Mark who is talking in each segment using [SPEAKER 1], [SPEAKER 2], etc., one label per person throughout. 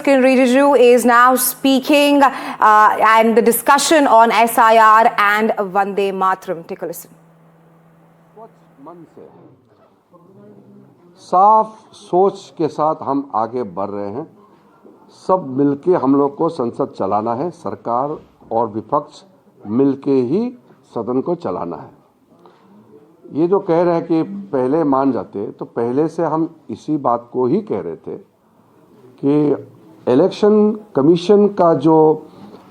[SPEAKER 1] Kiren Rijiju is now speaking and the discussion on SIR and Vande Mataram. Take a listen.
[SPEAKER 2] मन से साफ सोच के साथ हम आगे बढ़ रहे हैं। सब मिलके हम लोग को संसद चलाना है, सरकार और विपक्ष मिलके ही सदन को चलाना है। ये जो कह रहे हैं कि पहले मान जाते, तो पहले से हम इसी बात को ही कह रहे थे कि इलेक्शन कमीशन का जो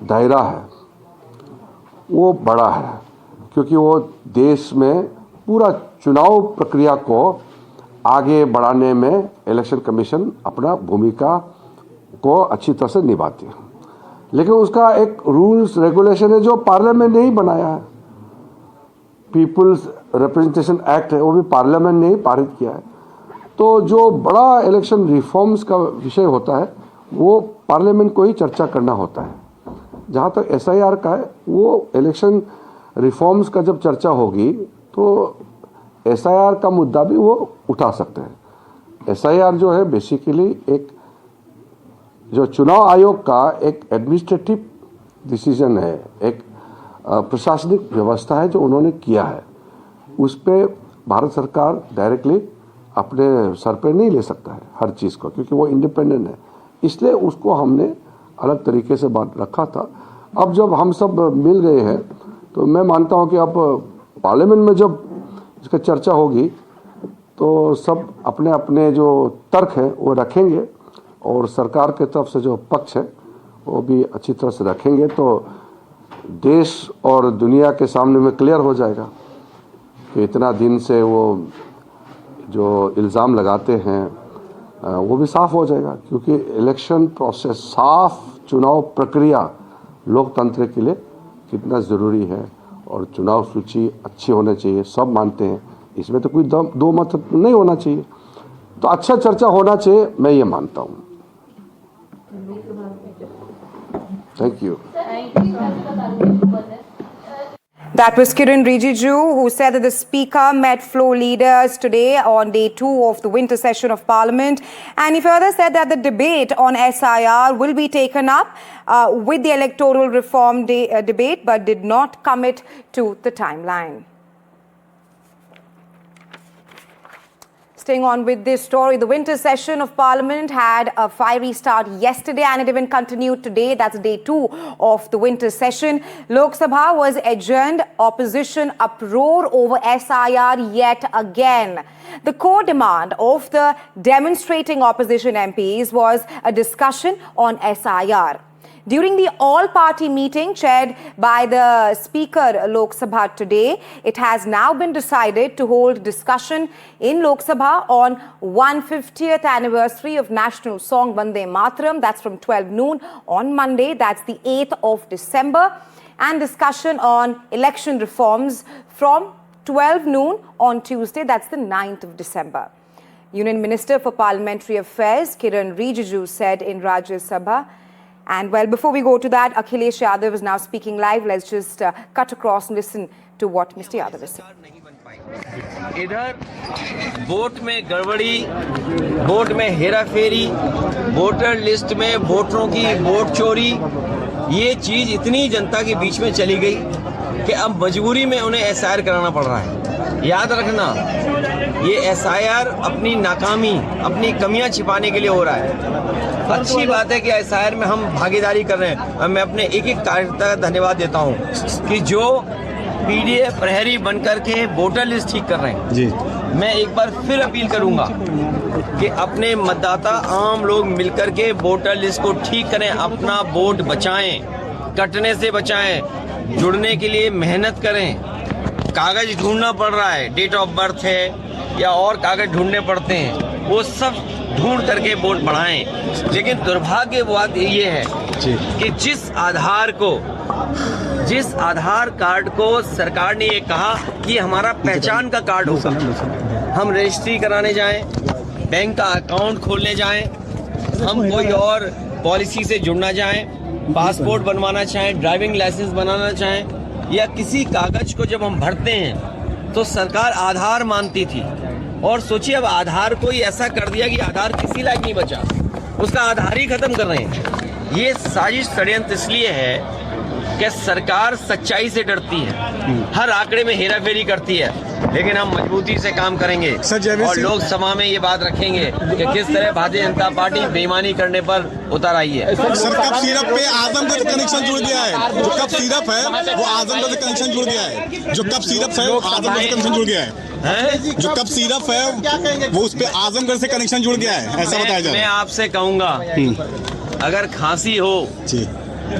[SPEAKER 2] दायरा है वो बड़ा है, क्योंकि वो देश में पूरा चुनाव प्रक्रिया को आगे बढ़ाने में इलेक्शन कमीशन अपना भूमिका को अच्छी तरह से निभाती है। लेकिन उसका एक रूल्स रेगुलेशन है जो पार्लियामेंट ने ही बनाया है। पीपल्स रिप्रेजेंटेशन एक्ट है, वो भी पार्लियामेंट ने ही पारित किया है। तो जो बड़ा इलेक्शन रिफॉर्म्स का विषय होता है वो पार्लियामेंट को ही चर्चा करना होता है। जहाँ तक SIR का है, वो इलेक्शन रिफॉर्म्स का जब चर्चा होगी तो SIR का मुद्दा भी वो उठा सकते हैं। SIR जो है बेसिकली एक जो चुनाव आयोग का एक एडमिनिस्ट्रेटिव डिसीजन है, एक प्रशासनिक व्यवस्था है जो उन्होंने किया है। उस पे भारत सरकार डायरेक्टली अपने सर पे नहीं ले सकता है हर चीज़ को, क्योंकि वो इंडिपेंडेंट है। इसलिए उसको हमने अलग तरीके से बात रखा था। अब जब हम सब मिल गए हैं तो मैं मानता हूँ कि अब पार्लियामेंट में जब इसका चर्चा होगी तो सब अपने अपने जो तर्क हैं वो रखेंगे और सरकार के तरफ से जो पक्ष है वो भी अच्छी तरह से रखेंगे। तो देश और दुनिया के सामने में क्लियर हो जाएगा कि इतना दिन से वो जो इल्ज़ाम लगाते हैं वो भी साफ हो जाएगा, क्योंकि इलेक्शन प्रोसेस, साफ चुनाव प्रक्रिया लोकतंत्र के लिए कितना ज़रूरी है और चुनाव सूची अच्छी होनी चाहिए, सब मानते हैं। इसमें तो कोई दो मत नहीं होना चाहिए। तो अच्छा चर्चा होना चाहिए, मैं ये मानता हूँ। Thank you.
[SPEAKER 1] That was Kiren Rijiju, who said that the Speaker met floor leaders today on day 2 of the winter session of Parliament. And he further said that the debate on SIR will be taken up with the electoral reform debate, but did not commit to the timeline. Staying on with this story, the winter session of Parliament had a fiery start yesterday and it even continued today. That's day 2 of the winter session. Lok Sabha was adjourned. Opposition uproar over SIR yet again. The core demand of the demonstrating opposition MPs was a discussion on SIR. During the all-party meeting chaired by the Speaker Lok Sabha today, it has now been decided to hold discussion in Lok Sabha on 150th anniversary of national song Vande Mataram. That's from 12 noon on Monday. That's the 8th of December. And discussion on election reforms from 12 noon on Tuesday. That's the 9th of December. Union Minister for Parliamentary Affairs Kiren Rijiju said in Rajya Sabha. And well, before we go to that, Akhilesh Yadav is now speaking live. Let's just cut across and listen to what Mr. Yadav is saying.
[SPEAKER 3] इधर vote में गड़बड़ी, vote में हेराफेरी, voter list में वोटरों की vote चोरी, ये चीज इतनी जनता के बीच में चली गई कि अब मजबूरी में उन्हें SIR कराना पड़ रहा है। याद रखना, ये SIR अपनी नाकामी, अपनी कमियां छिपाने के लिए हो रहा है। अच्छी बात है कि SIR में हम भागीदारी कर रहे हैं और मैं अपने एक कार्यकर्ता का धन्यवाद देता हूं कि जो PDF प्रहरी बनकर के वोटर लिस्ट ठीक कर रहे हैं जी। मैं एक बार फिर अपील करूंगा कि अपने मतदाता आम लोग मिलकर के वोटर लिस्ट को ठीक करें, अपना वोट बचाएं, कटने से बचाएं, जुड़ने के लिए मेहनत करें। कागज ढूंढना पड़ रहा है, डेट ऑफ बर्थ है या और कागज ढूंढने पड़ते हैं, वो सब ढूंढ करके वोट बढ़ाएं। लेकिन दुर्भाग्य बात ये है कि जिस आधार कार्ड को सरकार ने ये कहा कि हमारा पहचान का कार्ड होगा, हम रजिस्ट्री कराने जाएं, बैंक का अकाउंट खोलने जाएं, हम कोई और पॉलिसी से जुड़ना चाहें, पासपोर्ट बनवाना चाहें, ड्राइविंग लाइसेंस बनाना चाहें या किसी कागज को जब हम भरते हैं तो सरकार आधार मानती थी। और सोचिए अब आधार को ही ऐसा कर दिया कि आधार किसी लायक नहीं बचा। उसका आधार ही खत्म कर रहे हैं। ये साजिश षड्यंत्र इसलिए है कि सरकार सच्चाई से डरती है, हर आंकड़े में हेराफेरी करती है, लेकिन हम मजबूती से काम करेंगे और लोकसभा में ये बात रखेंगे कि किस तरह भारतीय जनता पार्टी बेईमानी करने पर उतर आई है।
[SPEAKER 4] सर कप सिरप पे आजमगढ़ कनेक्शन जुड़ गया है, जो कप सिरप है वो आजमगढ़ से कनेक्शन जुड़ गया है, जो कप सिरप है वो आजमगढ़ से कनेक्शन जुड़ गया है, जो कप सिरप है वो उस पे आजमगढ़ से कनेक्शन जुड़ गया है, ऐसा बताया जा रहा है।
[SPEAKER 3] मैं आपसे कहूंगा अगर खांसी हो
[SPEAKER 4] जी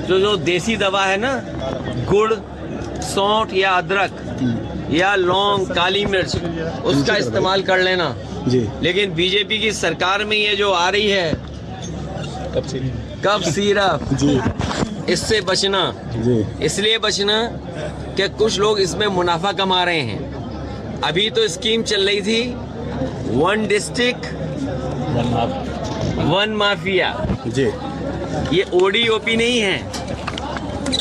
[SPEAKER 3] जो देसी दवा है ना, गुड़, सौंठ या अदरक या लौंग, काली मिर्च, उसका इस्तेमाल कर लेना
[SPEAKER 4] जी।
[SPEAKER 3] लेकिन बीजेपी की सरकार में ये जो आ रही है कफ सिरप
[SPEAKER 4] जी
[SPEAKER 3] इससे बचना,
[SPEAKER 4] जी
[SPEAKER 3] इसलिए बचना कि कुछ लोग इसमें मुनाफा कमा रहे हैं। अभी तो स्कीम चल रही थी 1 डिस्ट्रिक्ट 1 माफिया,
[SPEAKER 4] जी
[SPEAKER 3] ये ODOP नहीं है,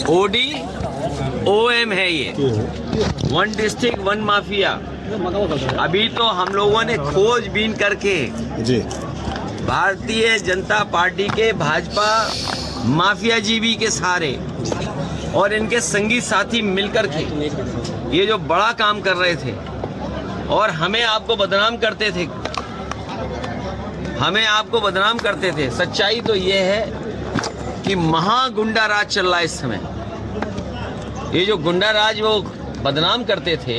[SPEAKER 3] ODOM है ये, 1 डिस्ट्रिक्ट 1 माफिया। अभी तो हम लोगों ने खोजबीन करके
[SPEAKER 4] जी
[SPEAKER 3] भारतीय जनता पार्टी के भाजपा माफिया जीवी के सहारे और इनके संगी साथी मिलकर के ये जो बड़ा काम कर रहे थे और हमें आपको बदनाम करते थे, सच्चाई तो ये है कि महागुंडा राज चल रहा है इस समय। ये जो गुंडा राज वो बदनाम करते थे।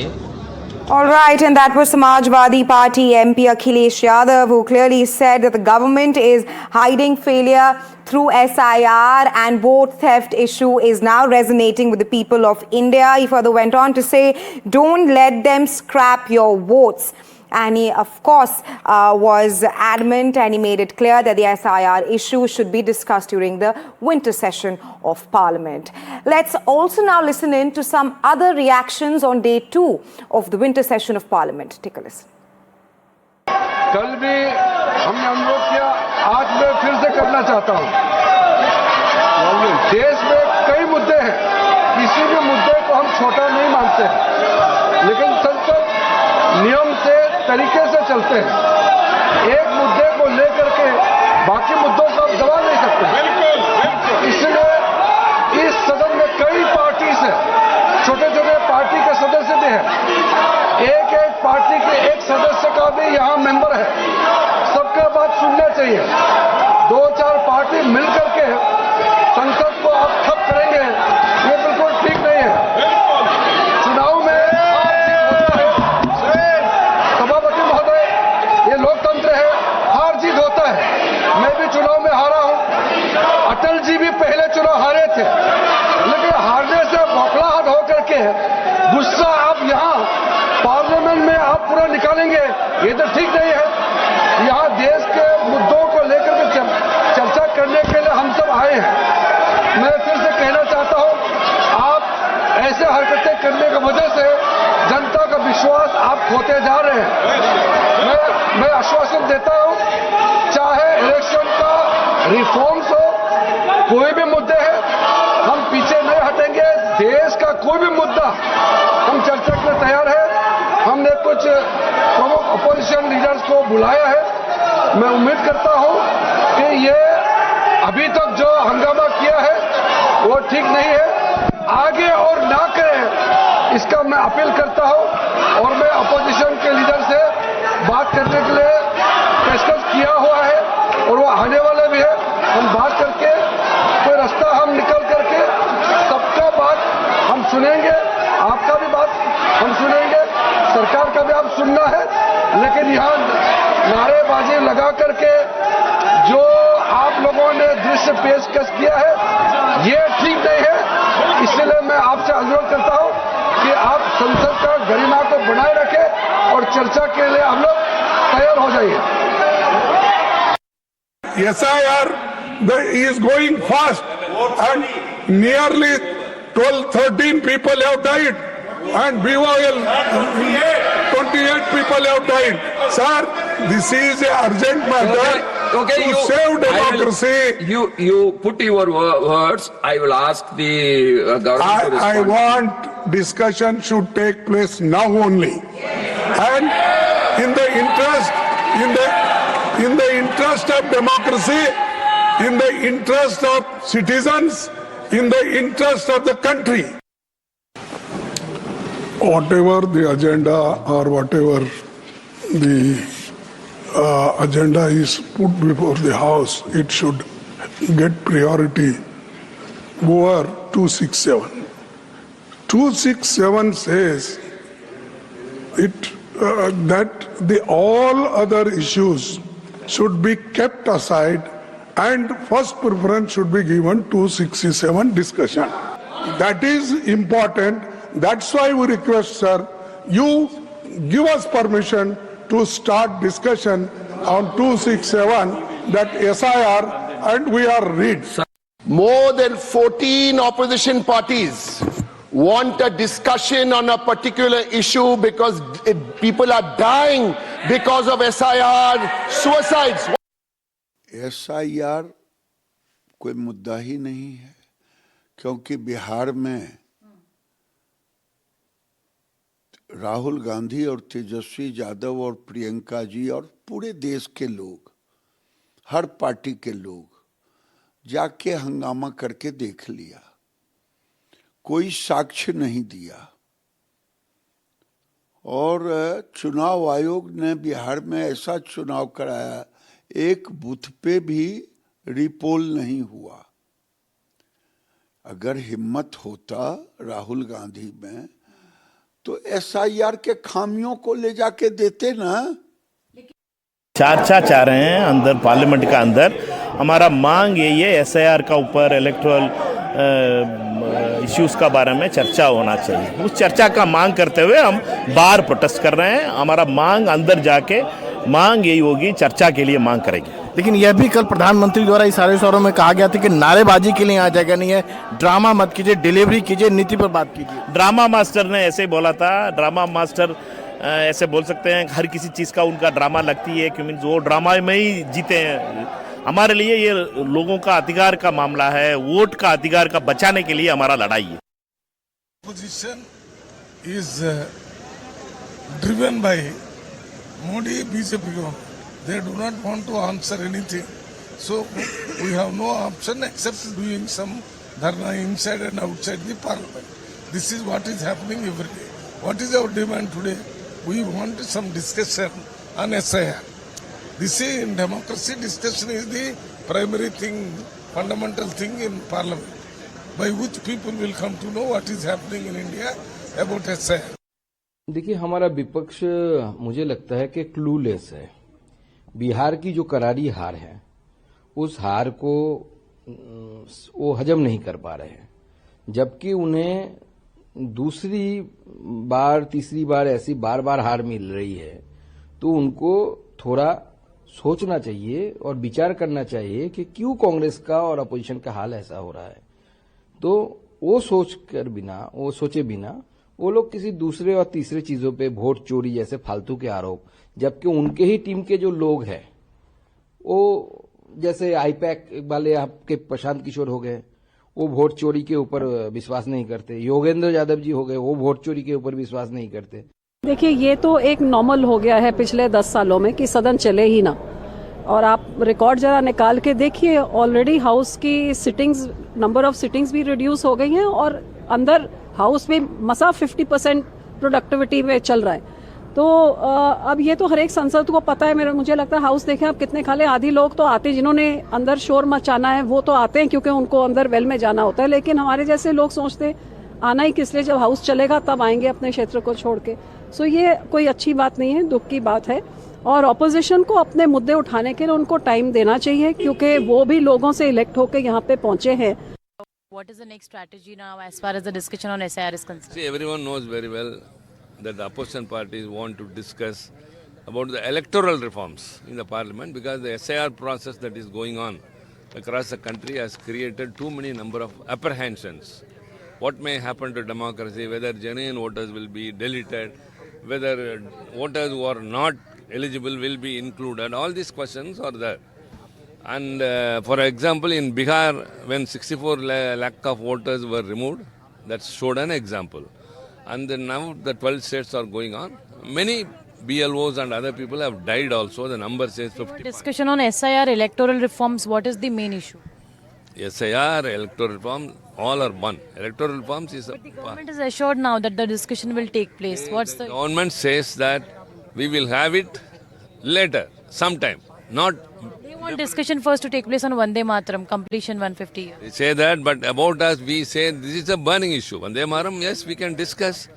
[SPEAKER 1] All right, and that was Samajwadi Party MP Akhilesh Yadav, who clearly said that the government is hiding failure through SIR and vote theft issue is now resonating with the people of India. He further went on to say, don't let them scrap your votes. And he, of course, was adamant and he made it clear that the SIR issue should be discussed during the winter session of Parliament. Let's also now listen in to some other reactions on day 2 of the winter session of Parliament. Take a listen.
[SPEAKER 2] कल भी हमने अनुरोध किया, आज मैं फिर से करना चाहता हूं। देश में कई मुद्दे हैं, किसी भी मुद्दे को हम छोटा नहीं मानते हैं, लेकिन संसद नियम से तरीके से चलते हैं। एक मुद्दे को लेकर के बाकी मुद्दों को आप दबा नहीं सकते। इसलिए इस सदन में कई पार्टी से छोटे छोटे पार्टी के सदस्य भी हैं, एक एक पार्टी के एक सदस्य का भी यहाँ मेंबर है, सबका बात सुनना चाहिए। 2-4 पार्टी मिलकर के संसद को आप ठप करेंगे, ये बिल्कुल ठीक नहीं है। चुनाव में सभापति महोदय, ये लोकतंत्र है, हार जीत होता है। मैं भी चुनाव में हारा हूं, अटल जी भी पहले चुनाव हारे थे, लेकिन हारने से बौखलाहट होकर के गुस्सा आप यहाँ पार्लियामेंट में आप पूरा निकालेंगे, ये तो ठीक नहीं है। यहाँ देश के मुद्दों को लेकर के चर्चा करने के लिए हम सब आए हैं। मैं फिर से कहना चाहता हूँ, आप ऐसे हरकतें करने की वजह से जनता का विश्वास आप खोते जा रहे हैं। मैं आश्वासन देता हूँ, चाहे इलेक्शन का रिफॉर्म्स हो, कोई भी मुद्दे हैं, हम पीछे नहीं हटेंगे। देश का कोई भी मुद्दा हम चर्चा के लिए तैयार है। हमने कुछ प्रमुख अपोजिशन लीडर्स को बुलाया है। मैं उम्मीद करता हूं कि ये अभी तक जो हंगामा किया है वो ठीक नहीं है, आगे और ना करें, इसका मैं अपील करता हूं। और मैं अपोजिशन के लीडर से बात करने के लिए पेशकश किया हुआ है और वो आने वाले भी है। हम बात करके कोई रास्ता हम निकल करके सबका बात हम सुनेंगे, आपका भी बात हम सुनेंगे, सरकार का भी आप सुनना है। लेकिन यहाँ नारेबाजी लगा करके जो आप लोगों ने दृश्य पेशकश किया है, ये ठीक नहीं है। इसलिए मैं आपसे अनुरोध करता हूँ कि आप संसद का गरिमा को बनाए रखें और चर्चा के लिए हम लोग तैयार हो जाइए।
[SPEAKER 5] SIR is going fast and nearly 12-13 people have died and BOL 28 people have died. Sir, this is an urgent matter to save democracy.
[SPEAKER 6] You put your words. I will ask the government to respond.
[SPEAKER 5] I want discussion should take place now only, and in the interest of democracy, in the interest of citizens, in the interest of the country. Whatever the agenda or whatever the agenda is put before the House, it should get priority over 267. 267 says that the all other issues should be kept aside and first preference should be given to 267 discussion. That is important. That's why we request, sir, you give us permission to start discussion on 267, that SIR, and we are read.
[SPEAKER 7] More than 14 opposition parties want a discussion on a particular issue because people are dying because of SIR, suicides.
[SPEAKER 8] SIR कोई मुद्दा ही नहीं है, क्योंकि बिहार में राहुल गांधी और तेजस्वी यादव और प्रियंका जी और पूरे देश के लोग, हर पार्टी के लोग जाके हंगामा करके देख लिया, कोई साक्ष्य नहीं दिया। और चुनाव आयोग ने बिहार में ऐसा चुनाव कराया, एक बूथ पे भी रिपोल नहीं हुआ। अगर हिम्मत होता राहुल गांधी में तो SIR के खामियों को ले जाके देते ना।
[SPEAKER 9] चर्चा चाह रहे हैं अंदर पार्लियामेंट का अंदर। हमारा मांग यही है SIR का ऊपर इलेक्टोरल इश्यूज का बारे में चर्चा होना चाहिए। उस चर्चा का मांग करते हुए हम बाहर प्रोटेस्ट कर रहे हैं। हमारा मांग अंदर जाके मांग यही होगी, चर्चा के लिए मांग करेंगे।
[SPEAKER 10] लेकिन यह भी कल प्रधानमंत्री द्वारा इशारे शहरों में कहा गया था कि नारेबाजी के लिए यहाँ जगह नहीं है, ड्रामा मत कीजिए, डिलीवरी कीजिए, नीति पर बात कीजिए।
[SPEAKER 9] ड्रामा मास्टर ने ऐसे बोला था। ड्रामा मास्टर ऐसे बोल सकते हैं, हर किसी चीज़ का उनका ड्रामा लगती है, क्योंकि वो ड्रामा में ही जीते हैं। हमारे लिए ये लोगों का अधिकार का मामला है, वोट का अधिकार का बचाने के लिए हमारा लड़ाई है।
[SPEAKER 5] Opposition is driven by Modi BJP government. They do not want to answer anything. So we have no option except doing some dharna inside and outside the parliament. This is what is happening every day. What is our demand today? We want some discussion on SIR. This is in democracy, discussion is the primary thing, fundamental thing in parliament, by which people will come to know what is happening in India about SIR.
[SPEAKER 11] देखिए, हमारा विपक्ष मुझे लगता है कि clueless है। बिहार की जो करारी हार है, उस हार को वो हजम नहीं कर पा रहे हैं, जबकि उन्हें दूसरी बार तीसरी बार ऐसी बार बार हार मिल रही है। तो उनको थोड़ा सोचना चाहिए और विचार करना चाहिए कि क्यों कांग्रेस का और अपोजिशन का हाल ऐसा हो रहा है। तो वो सोचे बिना वो लोग किसी दूसरे और तीसरे चीजों पे, वोट चोरी जैसे फालतू के आरोप, जबकि उनके ही टीम के जो लोग हैं, वो जैसे आईपैक वाले आपके प्रशांत किशोर हो गए, वो वोट चोरी के ऊपर विश्वास नहीं करते। योगेंद्र यादव जी हो गए, वो वोट चोरी के ऊपर विश्वास नहीं करते।
[SPEAKER 12] देखिए, ये तो एक नॉर्मल हो गया है पिछले 10 सालों में कि सदन चले ही ना। और आप रिकॉर्ड जरा निकाल के देखिए, ऑलरेडी हाउस की सिटिंग्स, नंबर ऑफ सिटिंग्स भी रिड्यूस हो गई हैं और अंदर हाउस में मसा 50% प्रोडक्टिविटी में चल रहा है। तो अब ये तो हर एक सांसद को पता है। मुझे लगता है हाउस देखें आप कितने खाली, आधी लोग तो आते, जिन्होंने अंदर शोर मचाना है वो तो आते हैं क्योंकि उनको अंदर वेल में जाना होता है। लेकिन हमारे जैसे लोग सोचते आना ही किस लिए, जब हाउस चलेगा तब आएंगे अपने क्षेत्र को छोड़ के। सो ये कोई अच्छी बात नहीं है, दुख की बात है। और ऑपोजिशन को अपने मुद्दे उठाने के लिए उनको टाइम देना चाहिए, क्योंकि वो भी लोगों से इलेक्ट होकर यहाँ पे पहुंचे हैं।
[SPEAKER 13] What is the next strategy now as far as the discussion on SIR is concerned?
[SPEAKER 3] See, everyone knows very well that the opposition parties want to discuss about the electoral reforms in the parliament, because the SIR process that is going on across the country has created too many number of apprehensions. What may happen to democracy, whether genuine voters will be deleted, whether voters who are not eligible will be included. All these questions are there. And for example, in Bihar, when 64 lakh of voters were removed, that showed an example. And then now the 12 states are going on. Many
[SPEAKER 6] BLOs and other people have died also. The number says 50.
[SPEAKER 13] Discussion on SIR, electoral reforms, what is the main issue?
[SPEAKER 6] SIR, electoral reform, all are one. Electoral reforms is a...
[SPEAKER 13] The government is assured now that the discussion will take place. What's the...
[SPEAKER 6] Government says that we will have it later, sometime, not...
[SPEAKER 13] They want discussion first to take place on Vande Mataram, completion 150 years.
[SPEAKER 6] They say that, but about us, we say this is a burning issue. Vande Mataram, yes, we can discuss.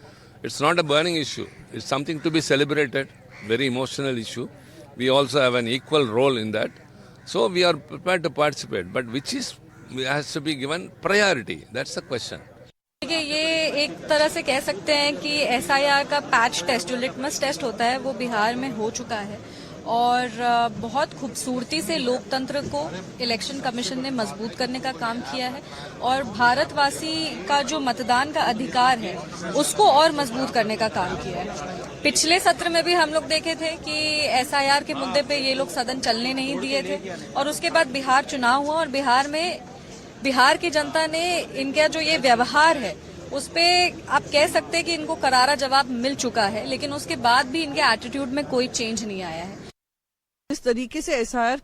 [SPEAKER 6] It's not a burning issue. It's something to be celebrated, very emotional issue. We also have an equal role in that. So we are prepared to participate. But which is has to be given priority? That's the question.
[SPEAKER 14] देखिए ये एक तरह से कह सकते हैं कि SIR का पैच टेस्ट जो लिटमस टेस्ट होता है वो बिहार में हो चुका है और बहुत खूबसूरती से लोकतंत्र को इलेक्शन कमीशन ने मजबूत करने का काम किया है और भारतवासी का जो मतदान का अधिकार है उसको और मजबूत करने का काम किया है। पिछले सत्र में भी हम लोग देखे थे कि SIR के मुद्दे पे ये लोग सदन चलने नहीं दिए थे और उसके बाद बिहार चुनाव हुआ और बिहार की जनता ने इनका जो ये व्यवहार है उस पे आप कह सकते हैं कि इनको करारा जवाब मिल चुका है, लेकिन उसके बाद भी इनके एटीट्यूड में कोई चेंज नहीं आया है।
[SPEAKER 15] इस तरीके से SIR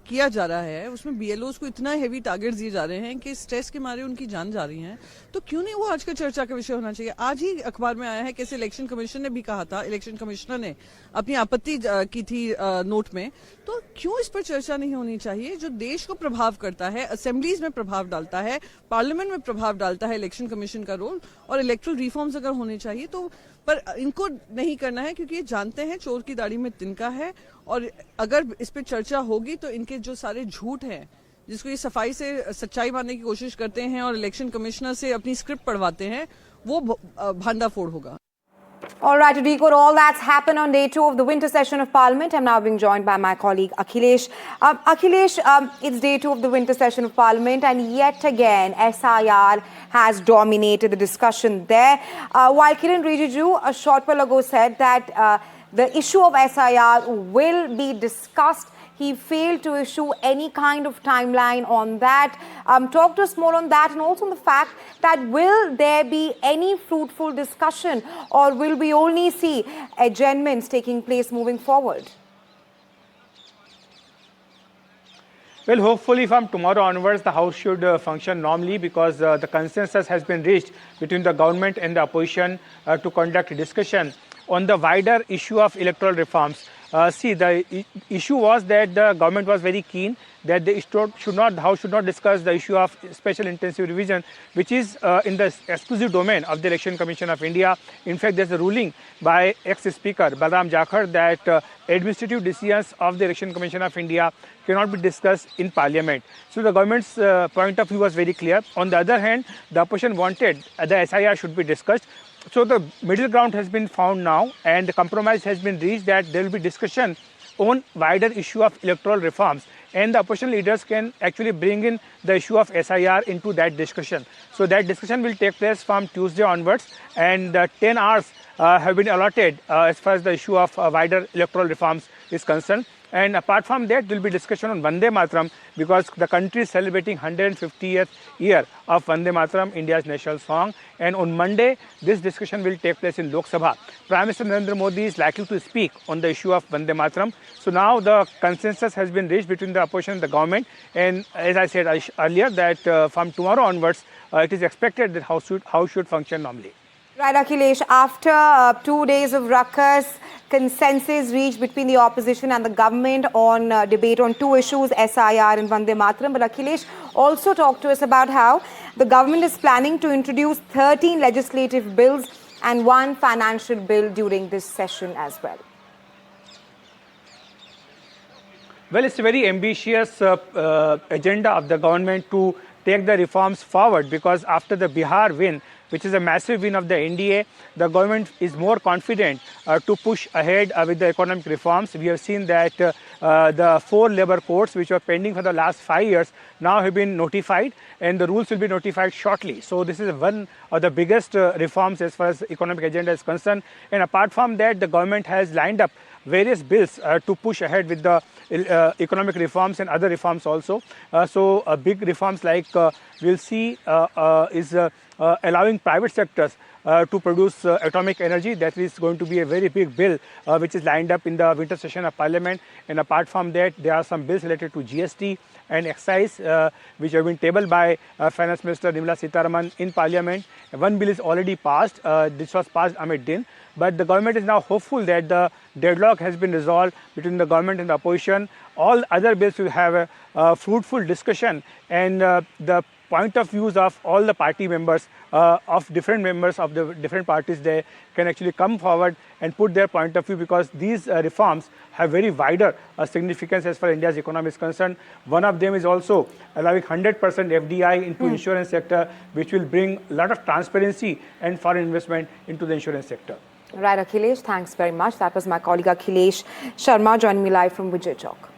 [SPEAKER 15] किया जा रहा है उसमें BLOs को इतना हेवी टारगेट दिए जा रहे हैं कि स्ट्रेस के मारे उनकी जान जा रही है, तो क्यों नहीं वो आज का चर्चा का विषय होना चाहिए। आज ही अखबार में आया है कैसे इलेक्शन कमीशन ने भी कहा था, इलेक्शन कमिश्नर ने अपनी आपत्ति की थी नोट में, तो क्यों इस पर चर्चा नहीं होनी चाहिए। जो देश को प्रभाव करता है, असेंबलीज में प्रभाव डालता है, पार्लियामेंट में प्रभाव डालता है इलेक्शन कमीशन का रोल, और इलेक्टोरल रिफॉर्म्स अगर होने चाहिए तो पर इनको नहीं करना है क्योंकि ये जानते हैं चोर की दाढ़ी में तिनका है और अगर इस पे चर्चा होगी तो इनके जो सारे झूठ हैं जिसको ये सफाई से सच्चाई मानने की कोशिश करते हैं और इलेक्शन कमिश्नर से अपनी स्क्रिप्ट पढ़वाते हैं वो भांडाफोड़ होगा।
[SPEAKER 1] All right, to decode all that's happened on day 2 of the winter session of Parliament, I'm now being joined by my colleague Akhilesh. Akhilesh, it's day 2 of the winter session of Parliament, and yet again SIR has dominated the discussion there. While Kiren Rijiju a short while ago said that the issue of SIR will be discussed, he failed to issue any kind of timeline on that. Talk to us more on that, and also on the fact that will there be any fruitful discussion or will we only see adjournments taking place moving forward?
[SPEAKER 16] Well, hopefully from tomorrow onwards, the House should function normally because the consensus has been reached between the government and the opposition to conduct a discussion on the wider issue of electoral reforms. See, the issue was that the government was very keen that the House should not discuss the issue of special intensive revision, which is in the exclusive domain of the Election Commission of India. In fact, there's a ruling by ex-Speaker Balram Jakhar that administrative decisions of the Election Commission of India cannot be discussed in Parliament. So the government's point of view was very clear. On the other hand, the opposition wanted the SIR should be discussed. So the middle ground has been found now, and the compromise has been reached that there will be discussion on wider issue of electoral reforms, and the opposition leaders can actually bring in the issue of SIR into that discussion. So that discussion will take place from Tuesday onwards, and 10 hours have been allotted as far as the issue of wider electoral reforms is concerned. And apart from that, there will be discussion on Vande Mataram because the country is celebrating 150th year of Vande Mataram, India's national song. And on Monday, this discussion will take place in Lok Sabha. Prime Minister Narendra Modi is likely to speak on the issue of Vande Mataram. So now the consensus has been reached between the opposition and the government. And as I said earlier, that from tomorrow onwards, it is expected that House should function normally.
[SPEAKER 1] Right, Akhilesh, after 2 days of ruckus, consensus reached between the opposition and the government on debate on two issues, SIR and Vande Mataram. But Akhilesh, also talk to us about how the government is planning to introduce 13 legislative bills and 1 financial bill during this session as well.
[SPEAKER 16] Well, it's a very ambitious agenda of the government to take the reforms forward because after the Bihar win, which is a massive win of the NDA, the government is more confident to push ahead with the economic reforms. We have seen that the 4 labor codes which were pending for the last 5 years now have been notified and the rules will be notified shortly. So this is one of the biggest reforms as far as economic agenda is concerned. And apart from that, the government has lined up various bills to push ahead with the economic reforms and other reforms also. So big reforms like we'll see is allowing private sectors to produce atomic energy. That is going to be a very big bill which is lined up in the winter session of Parliament. And apart from that, there are some bills related to GST and excise which have been tabled by Finance Minister Nirmala Sitharaman in Parliament. One bill is already passed. This was passed amid din. But the government is now hopeful that the deadlock has been resolved between the government and the opposition. All other bills will have a fruitful discussion, and the point of views of all the party members, of different members of the different parties, they can actually come forward and put their point of view, because these reforms have very wider significance as far as India's economy is concerned. One of them is also allowing 100% FDI into insurance sector, which will bring a lot of transparency and foreign investment into the insurance sector.
[SPEAKER 1] Right, Akhilesh, thanks very much. That was my colleague Akhilesh Sharma joining me live from Vijay Chowk.